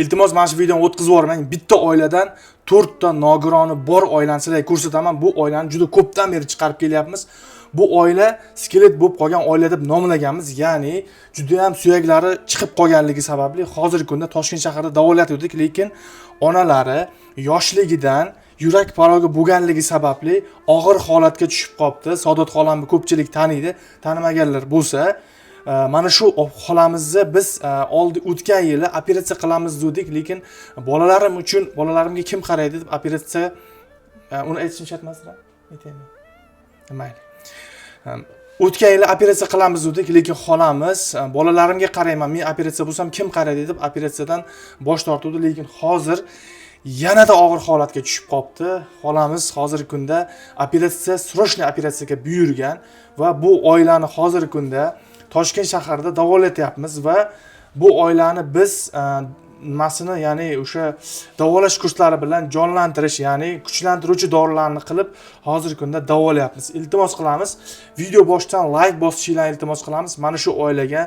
Iltimos mana shu videoni o'tkazib yubormang. Bitta oiladan 4 ta nogironi bor oilani sizlarga ko'rsataman. Bu oilani juda ko'pdan beri chiqarib kelyapmiz. Bu oila skelet bo'lib qolgan oila deb nomlaganmiz. Ya'ni juda ham suyaklari chiqib qolganligi sababli hozirgi kunda Toshkent shahrida davolatgandik, lekin onalari yoshligidan yurak parogi bo'lganligi sababli og'ir holatga tushib qolibdi. Saodat xolamni ko'pchilik taniydi. Tanimaganlar bo'lsa, mana shu xolamizni biz o'tgan yili operatsiya qilamiz dedik, lekin bolalarimga kim qaraydi deb operatsiya uni aytishim shart emasmi? Aytaymi? Mayli. O'tgan yili operatsiya qilamiz dedik, lekin xolamiz bolalarimga qarayman, men operatsiya bo'lsam kim qaraydi deb operatsiyadan bosh tortdi, lekin hozir yanada og'ir holatga tushib qolibdi. Xolamiz hozirgi kunda srochniy operatsiyaga buyurgan va bu oilani hozirgi kunda Toshkent shahrida davolatyapmiz va bu oilani biz nimasini, ya'ni o'sha davolash kurslari bilan jonlantirish, ya'ni kuchlantiruvchi dorilarni qilib hozirgi kunda davolayapmiz. Iltimos qilamiz, video boshidan like bosishinglarni iltimos qilamiz. Mana shu oilaga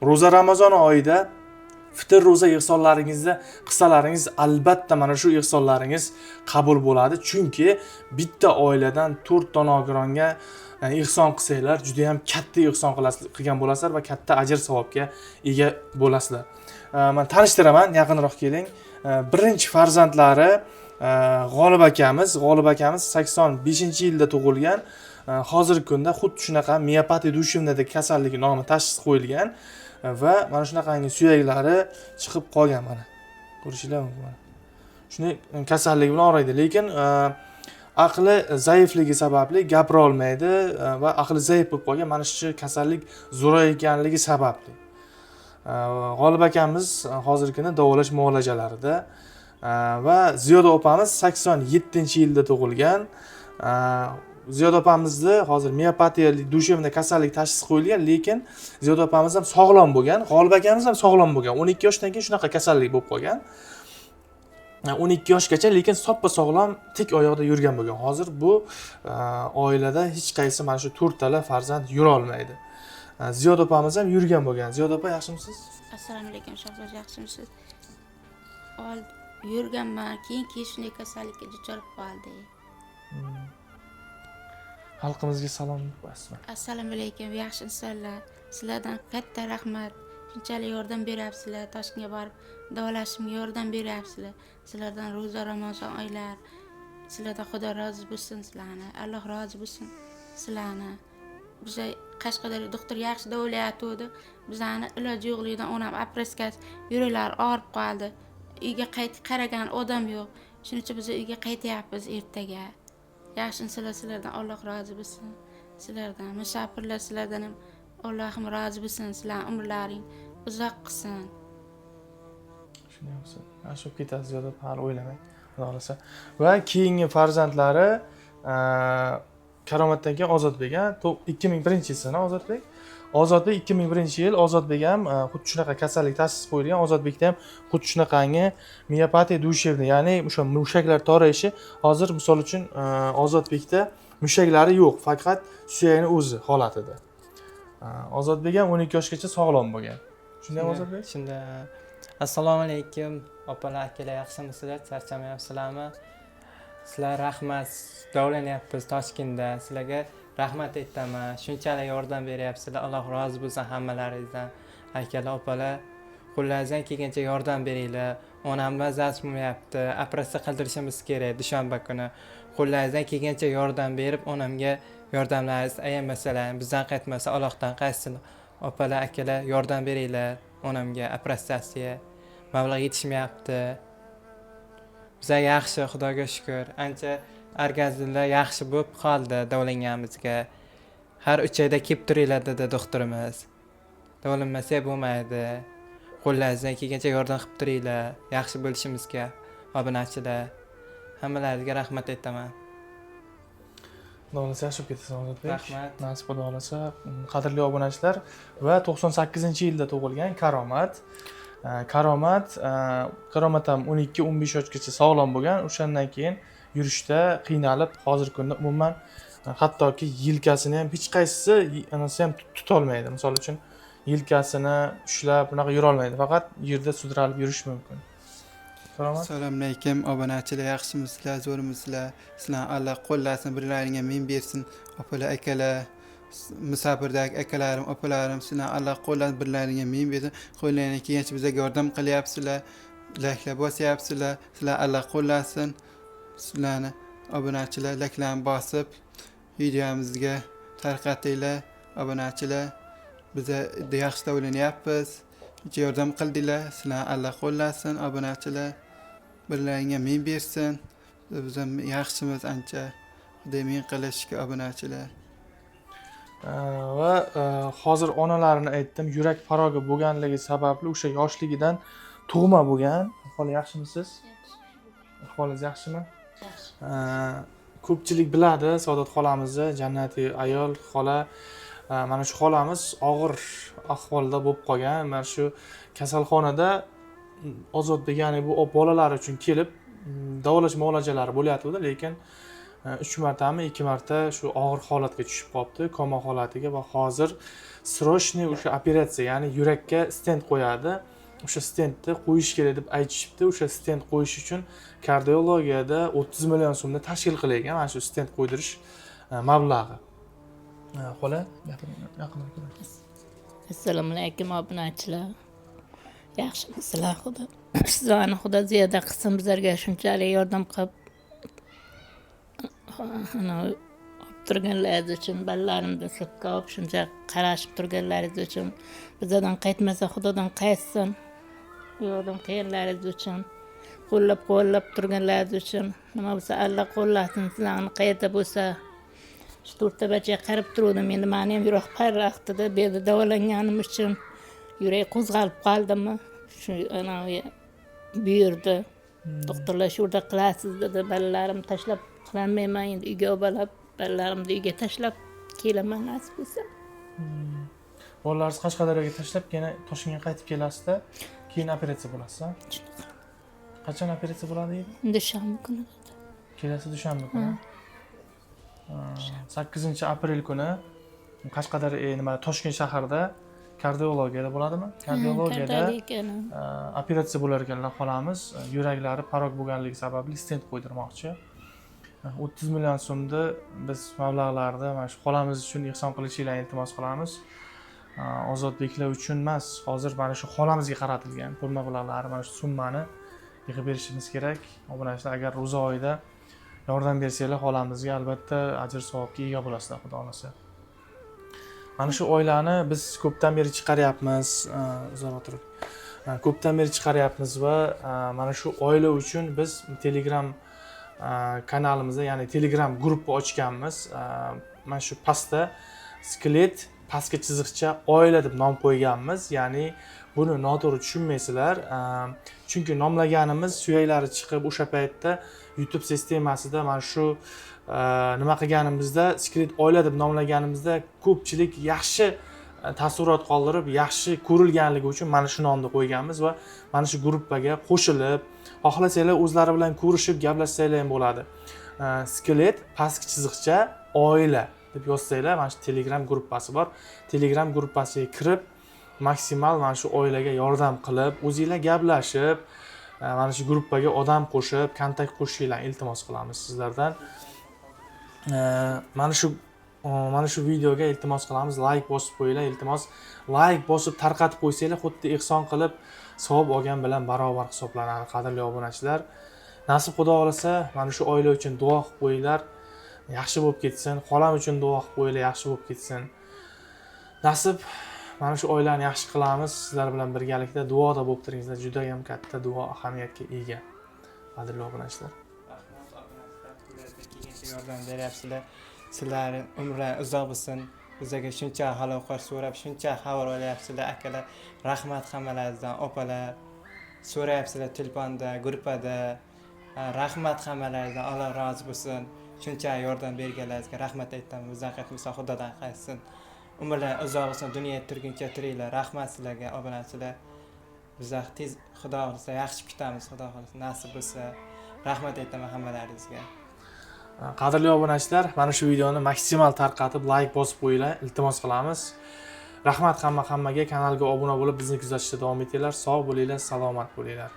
ro'za Ramazon oyida fitr ro'za ehsonlaringizni qilsalaringiz, albatta mana shu ehsonlaringiz qabul bo'ladi. Chunki bitta oiladan 4 ta nogironga ehson qilsanglar, juda ham katta ehson qilgan bo'lasizlar va katta ajr savobga ega bo'lasizlar. Men tanishtiraman, yaqinroq keling. Birinchi farzandlari G'olib akamiz 85-yilda tug'ilgan. Hozirgi kunda xuddi shunaqa miyopatiya dushevnadagi kasalligi nomi tashxis qo'yilgan va mana shunaqangi suyaklari chiqib qolgan mana. Ko'rishinglar mumkin. Shuni kasallik bilan o'raydi, lekin aqli zaifligi sababli gapira olmaydi va aqli zaif bo'lib qolgan. Mana shu kasallik zo'rayganligi sababli. G'olib akamiz hozirgi kunda davolash muolajalarida va Ziyoda opamiz 87-yilda tug'ilgan. Ziyoda opamizni hozir miyopatiya dushevna kasallik tashxis qo'yilgan, lekin Ziyoda opamiz ham sog'lom bo'lgan, G'olib akamiz ham sog'lom bo'lgan. 12 yoshdan keyin shunaqa kasallik bo'lib qolgan. 12 yoshgacha lekin soppa sog'lom tik oyoqda yurgan bo'lgan. Hozir bu oilada hech qaysi mana shu 4 tala farzand yura olmaydi. Ziyoda opamiz ham yurgan bo'lgan. Ziyoda opa, yaxshimisiz? Assalomu alaykum, Shahzoda, yaxshimisiz? Yurganman, keyin shunday kasallikka duchor qoldi. Xalqimizga salom qo'yasizmi? Assalomu alaykum, yaxshi insonlar. Sizlardan katta rahmat. Shunchalik yordam beryapsizlar, Toshkentga borib davolashimga yordam beryapsizlar. Sizlardan ro'za Ramazon oylar. Sizlardan Xudo rozi bo'lsin sizlarni. Alloh rozi bo'lsin sizlarni. Biza Qashqadaryo doktor yaxshi davolayotdi. Bizani iloji yo'qligidan onam operatsiya yuraklari og'rib qoldi. Uyga qaragan odam yo'q. Shuning uchun biz uyga qaytyapmiz ertaga. Yaxshi sizlardan Alloh rozi bo'lsin. Sizlardan musofirlar sizlardan ham Allohim rozi bo'lsin. Sizlar umrlaring uzoq qilsin. Shunday bo'lsin. Ashib ketasiz yo'lda hali o'ylamang. Xudo xolasa. Va keyingi farzandlari Karomatdan keyin Ozodbek, 2001-yil sana Ozodbek. Ozodbek 2001-yil Ozodbek ham xuddi shunaqa kasallik tashxis qo'yilgan. Ozodbekda ham xuddi shunaqangi miyopatiya dushevna, ya'ni o'sha mushaklar torayishi. Hozir misol uchun Ozodbekda mushaklari yo'q, faqat suyakning o'zi holatida. Ozodbek ham 12 yoshgacha sog'lom bo'lgan. Shundaymi Ozodbek? Shunda. Assalomu alaykum, opalar, akalar, yaxshimisizlar? Charchamayapsizlarmi? Sizlar rahmat, davolanyapmiz Toshkentda. Sizlarga rahmat aytaman. Shunchalik yordam beryapsizlar. Alloh rozi bo'lsin hammalaringizdan. Akalar, opalar, qo'lingizdan kelgancha yordam beringlar. Onamdan zazmayapti. Operatsiya qildirishimiz kerak dushanba kuni. Qo'lingizdan kelgancha yordam berib, onamga yordamlaringizni ayamasalar, bizdan qaytmasa Allohdan qaytsin. Opalar, akalar, yordam beringlar onamga operatsiyasiga. Mablag' yetishmayapti. Bizlar yaxshi, Xudoga shukr. Ancha orgazmlar yaxshi bo'lib qoldi davolanganimizga. Har 3 oyda kelib turinglar dedi doktorimiz. Davolanmasa bo'lmaydi. Qo'lingizdan kelgancha yordam qilib turinglar. Yaxshi bo'lishimizga, obunachilar. Hammalaringizga rahmat aytaman. Xudo xolasa yaxshi ketasiz Ozodbek. Rahmat. Nasib Xudo xolasa. Qadrli obunachilar va 98-yilda tug'ilgan Karomat. Karomat ham 12-15 yoshgacha sog'lom bo'lgan. O'shandan keyin yurishda qiynalib, hozirgi kunda umuman hattoki yelkasini ham hech qaysisi anasi ham tuta olmaydi. Misol uchun yelkasini ushlab bunaqa yura olmaydi. Faqat yerda sudralib yurish mumkin. Salomat. Assalomu alaykum obunachilar, yaxshimisizlar, zo'rmisizlar? Sizlar Alloh qo'llasin, birlaringga men bersin. Opalar, akalar, musafirdagi akalarim, opalarim, sizlar Alloh qo'llasin, birlaringga men bersin. Qo'llaringga kelgancha bizga yordam qilyapsizlar, layklar bosyapsizlar. Sizlar Alloh qo'llasin. Sizlarni obunachilar layklarni bosib videomizga tarqatinglar. Obunachilar, biza yaxshi o'ylanyapmiz. Yordam qildinglar. Sizlar Alloh qo'llasin, obunachilar. Birlaringga men bersin. Biz ham yaxshimiz ancha. Xudo men qilishga obunachilar. Va hozir onalarini aytdim, yurak farogi bo'lganligi sababli o'sha yoshligidan tug'ma bo'lgan. Ahvoli yaxshimisiz? Ahvolingiz yaxshimi? Yaxshi. Ko'pchilik biladi Saodat xolamizni, jannatiy ayol xola. Mana shu xolamiz og'ir ahvolda bo'lib qolgan. Mana shu kasalxonada Ozodbek, ya'ni bu bolalar uchun kelib davolash muolajalari bo'layotgandi, lekin 3 martami 2 marta shu og'ir holatga tushib qolibdi, koma holatiga, va hozir srochniy o'sha operatsiya, ya'ni yurakka stent qo'yadi. O'sha stentni qo'yish kerak deb aytishibdi. O'sha stent qo'yish uchun kardiologiyada 30 million so'mni tashkil qilingan mana shu stent qo'ydirish mablag'i. Xola, yaqin Assalomu alaykum obunachilar. Yaxshimisizlar? Xudo sizlarni Xudo ziyoda qilsin, bizlarga shunchalik yordam qilib turganlaringiz uchun, balalarimni sirtga olib shuncha qarashib turganlaringiz uchun, bizlardan qaytmasa Xudodan qaytsin. Yordam qilganlaringiz uchun, qo'llab turganlaringiz uchun, nima bo'lsa Alloh qo'llasin. Sizlarni qayerda bo'lsa shu to'rtta bachaga qarab turdim. Endi meni ham yurak parraqtida, bu yerda davolanganim uchun yurak qo'zg'alib qoldimi? Shu anavi buyurdi. Doktorlar shu yerda qilasiz dedi. Balalarimni tashlab qilolmayman, endi uyga olib, balalarimni uyga tashlab kelaman nasib bo'lsa. Bolalaringizni Qashqadaryoga tashlab, keyin Toshkentga qaytib kelasizda, keyin operatsiya bo'lasiz. Qachon operatsiya bo'ladi edi? Dushanba kuni. Kelasi dushanba kuni. 8-aprel kuni Qashqadaryo, Toshkent shahrida kardiologiyada bo'ladimi? Kardiologiyada operatsiya bo'lar ekanlar xolamiz. Yuraklari parok bo'lganligi sababli stent qo'ydirmoqchi. 30 million so'mni biz mablag'larni mana shu xolamiz uchun ehson qilishinglarni iltimos qilamiz. Ozodbeklar uchun emas, hozir mana shu xolamizga qaratilgan pul mablag'lari, mana shu summani yig'ib berishimiz kerak. Obunachilar, agar ro'za oyida yordam bersanglar, xolamizga albatta ajr savobga ega bo'lasizlar, xudo xolasa. Mana shu oilani biz ko'pdan beri chiqaryapmiz, uzoq turib. Ko'pdan beri chiqaryapmiz va mana shu oila uchun biz Telegram kanalimizda, ya'ni Telegram gruppa ochganmiz. Mana shu pastda skelet pastga chiziqcha oila deb nom qo'yganmiz. Ya'ni buni noto'g'ri tushunmaysizlar. Chunki nomlaganimiz suyaklari chiqib o'sha paytda YouTube sistemasida mana shu nima qilganimizda, skelet oila deb nomlaganimizda ko'pchilik yaxshi taassurot qoldirib, yaxshi ko'rilganligi uchun mana shu nomni qo'yganmiz va mana shu gruppaga qo'shilib, xohlasanglar o'zlari bilan ko'rishib gaplashsanglar ham bo'ladi. Skelet pastki chiziqcha oila deb yozsanglar, mana shu Telegram gruppasi bor. Telegram gruppasiga kirib, maksimal mana shu oilaga yordam qilib, o'zingizlar gaplashib, mana shu gruppaga odam qo'shib, kontakt qo'shishinglarni iltimos qilamiz sizlardan. Mana shu videoga iltimos qilamiz, like bosib qo'yinglar, iltimos. Like bosib tarqatib qo'ysanglar, xuddi ehson qilib savob olgan bilan barobar hisoblanadi, qadrli obunachilar. Nasib xudo xolasa, mana shu oila uchun duo qilib qo'yinglar, yaxshi bo'lib ketsin. Xolam uchun duo qilib qo'yinglar, yaxshi bo'lib ketsin. Nasib mana shu oilani yaxshi qilamiz. Sizlar bilan birgalikda duoda bo'lib turingizlar. Juda ham katta duo ahamiyatga ega. Qadrli obunachilar. Yordam beryapsizlar. Sizlar umrlar uzoq bo'lsin. Bizga shuncha xaloqat so'rab, shuncha xabar olyapsizlar, akalar. Rahmat hammalaringizdan, opalar. So'rayapsizlar telefonda, gruppada. Rahmat hammalaringizdan, Alloh rozi bo'lsin. Shuncha yordam berganlaringizga rahmat aytaman. Bizdan qaytmasa Xudodan qaytsin. Umrlar uzoq bo'lsin, dunyoda turguncha turinglar. Rahmat sizlarga, obunachilar. Bizlar tez Xudo xolasa yaxshi kutamiz, Xudo xolasa nasib bo'lsa. Rahmat aytaman hammalaringizga. Qadrli obunachilar, mana shu videoni maksimal tarqatib, like bosib qo'yinglar, iltimos qilamiz. Rahmat hammaga, kanalga obuna bo'lib bizni kuzatishda davom etinglar. Sog' bo'linglar, salomat bo'linglar.